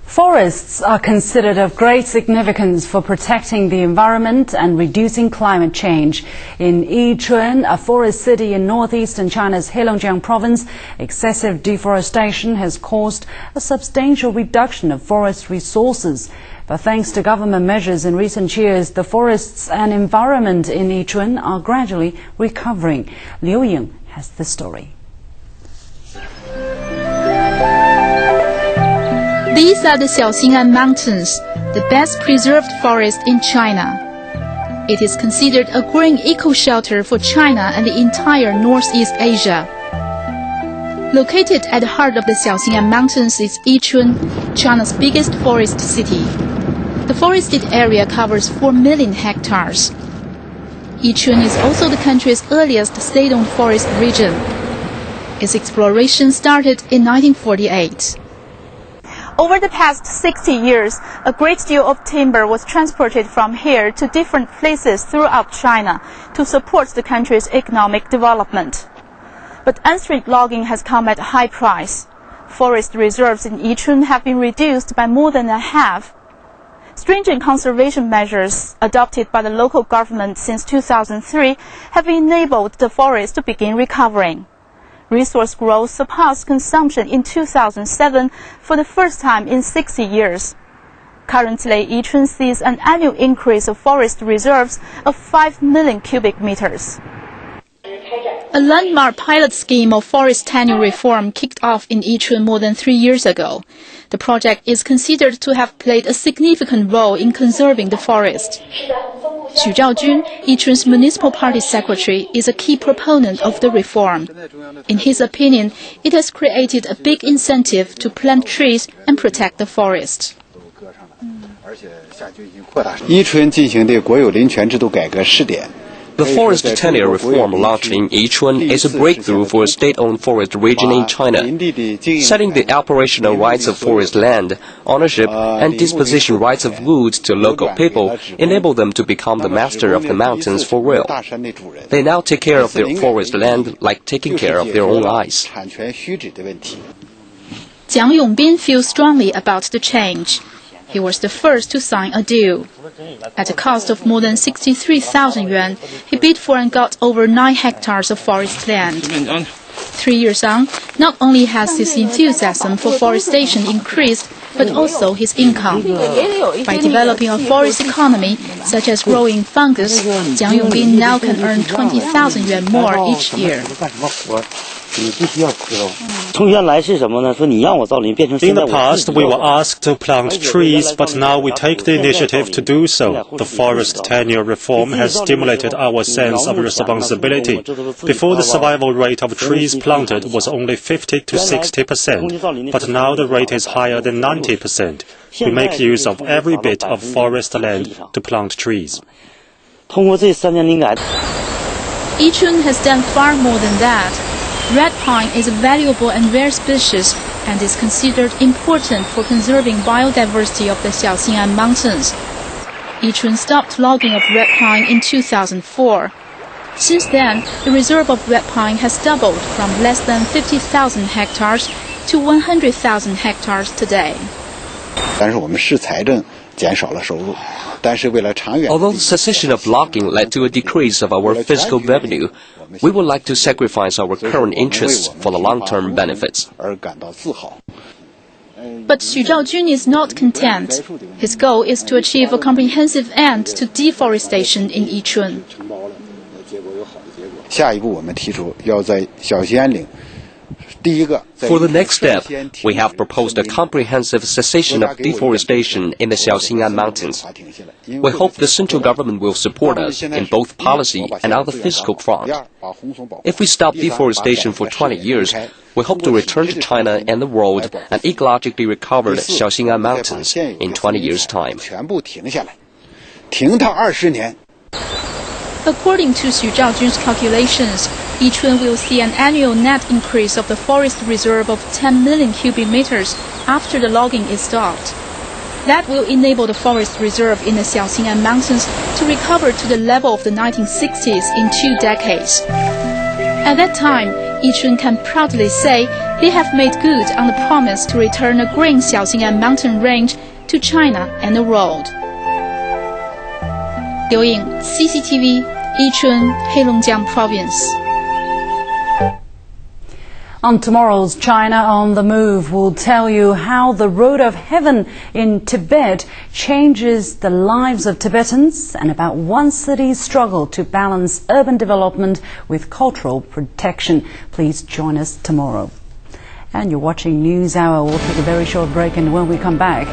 Forests are considered of great significance for protecting the environment and reducing climate change. In Yichun, a forest city in northeastern China's Heilongjiang province, excessive deforestation has caused a substantial reduction of forest resources. But thanks to government measures in recent years, the forests and environment in Yichun are gradually recovering. Liu Ying has the story. These are the Xiaoxing'an Mountains, the best preserved forest in China. It is considered a green eco-shelter for China and the entire Northeast Asia. Located at the heart of the Xiaoxing'an Mountains is Yichun, China's biggest forest city. The forested area covers 4 million hectares. Yichun is also the country's earliest state-owned forest region. Its exploration started in 1948. Over the past 60 years, a great deal of timber was transported from here to different places throughout China to support the country's economic development. But unstrict logging has come at a high price. Forest reserves in Yichun have been reduced by more than a half. Stringent conservation measures adopted by the local government since 2003 have enabled the forest to begin recovering. Resource growth surpassed consumption in 2007 for the first time in 60 years. Currently, Yichun sees an annual increase of forest reserves of 5 million cubic meters. A landmark pilot scheme of forest tenure reform kicked off in Yichun more than 3 years ago. The project is considered to have played a significant role in conserving the forest. Xu Zhaojun, Yichun's municipal party secretary, is a key proponent of the reform. In his opinion, it has created a big incentive to plant trees and protect the forest. 伊春进行的国有林权制度改革试点。 The forest tenure reform launched in Yichun is a breakthrough for a state-owned forest region in China, setting the operational rights of forest land, ownership, and disposition rights of woods to local people, enable them to become the master of the mountains for real. They now take care of their forest land like taking care of their own lives. Jiang Yongbin feels strongly about the change. He was the first to sign a deal. At a cost of more than 63,000 yuan, he bid for and got over 9 hectares of forest land. 3 years on, not only has his enthusiasm for forestation increased, but also his income. By developing a forest economy, such as growing fungus, Jiang Yongbin now can earn 20,000 yuan more each year. In the past, we were asked to plant trees, but now we take the initiative to do so. The forest tenure reform has stimulated our sense of responsibility. Before, the survival rate of trees planted was only 50 to 60%, but now the rate is higher than 90%. We make use of every bit of forest land to plant trees. Yichun has done far more than that. Red pine is a valuable and rare species and is considered important for conserving biodiversity of the Xiaoxing'an Mountains. Yichun stopped logging of red pine in 2004. Since then, the reserve of red pine has doubled from less than 50,000 hectares to 100,000 hectares today. Although the cessation of logging led to a decrease of our fiscal revenue, we would like to sacrifice our current interests for the long-term benefits. But Xu Zhaojun is not content. His goal is to achieve a comprehensive end to deforestation in Yichun. For the next step, we have proposed a comprehensive cessation of deforestation in the Xiaoxing'an Mountains. We hope the central government will support us in both policy and on the fiscal front. If we stop deforestation for 20 years, we hope to return to China and the world an ecologically recovered Xiaoxing'an Mountains in 20 years' time. According to Xu Zhaojun's calculations, Yichun will see an annual net increase of the forest reserve of 10 million cubic meters after the logging is stopped. That will enable the forest reserve in the Xiaoxing'an Mountains to recover to the level of the 1960s in 2 decades. At that time, Yichun can proudly say they have made good on the promise to return a green Xiaoxing'an mountain range to China and the world. Liu Ying, CCTV, Yichun, Heilongjiang Province. On tomorrow's China on the Move, we'll tell you how the road of heaven in Tibet changes the lives of Tibetans and about one city's struggle to balance urban development with cultural protection. Please join us tomorrow. And you're watching News Hour. We'll take a very short break, and when we come back,